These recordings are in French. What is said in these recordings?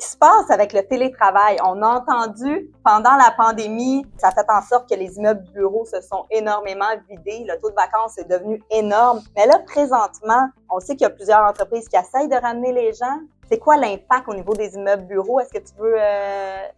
qui se passe avec le télétravail? On a entendu pendant la pandémie, ça a fait en sorte que les immeubles bureaux se sont énormément vidés. Le taux de vacances est devenu énorme. Mais là, présentement, on sait qu'il y a plusieurs entreprises qui essayent de ramener les gens. C'est quoi l'impact au niveau des immeubles bureaux? Est-ce que tu veux...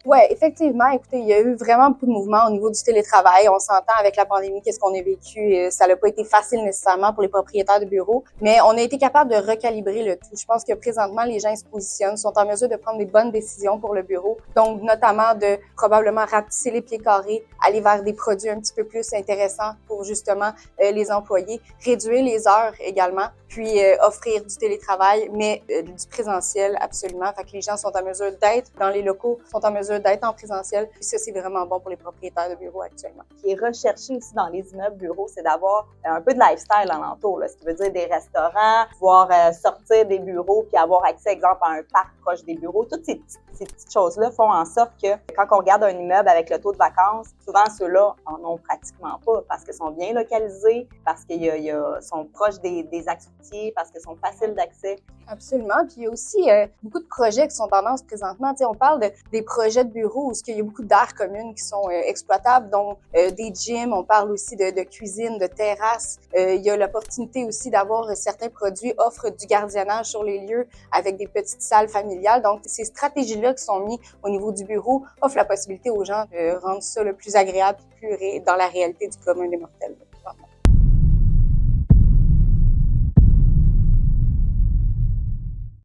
Oui, effectivement. Écoutez, il y a eu vraiment beaucoup de mouvements au niveau du télétravail. On s'entend avec la pandémie, qu'est-ce qu'on a vécu. Ça n'a pas été facile nécessairement pour les propriétaires de bureaux, mais on a été capable de recalibrer le tout. Je pense que présentement, les gens se positionnent, sont en mesure de prendre des bonnes décisions pour le bureau. Donc, notamment de probablement rapetisser les pieds carrés, aller vers des produits un petit peu plus intéressants pour justement les employés, réduire les heures également, puis offrir du télétravail, mais du présentiel absolument. Fait que les gens sont en mesure d'être dans les locaux, sont en mesure d'être en présentiel. Puis ça, c'est vraiment bon pour les propriétaires de bureaux actuellement. Ce qui est recherché aussi dans les immeubles bureaux, c'est d'avoir un peu de lifestyle alentour, là, ce qui veut dire des restaurants, pouvoir sortir des bureaux puis avoir accès, exemple, à un parc proche des bureaux. Toutes ces petites choses-là font en sorte que quand on regarde un immeuble avec le taux de vacances, souvent ceux-là en ont pratiquement pas parce qu'ils sont bien localisés, parce qu'ils sont proches des axes routiers, parce qu'ils sont faciles d'accès. Absolument. Puis il y a aussi beaucoup de projets qui sont tendance présentement. Tu sais, on parle des projets de bureaux où il y a beaucoup d'aires communes qui sont exploitables, dont des gyms. On parle aussi de cuisine, de terrasses. Il y a l'opportunité aussi d'avoir certains produits offrent du gardiennage sur les lieux avec des petites salles familiales. Donc, ces stratégies-là qui sont mises au niveau du bureau offrent la possibilité aux gens de rendre ça le plus agréable, plus dans la réalité du commun des mortels.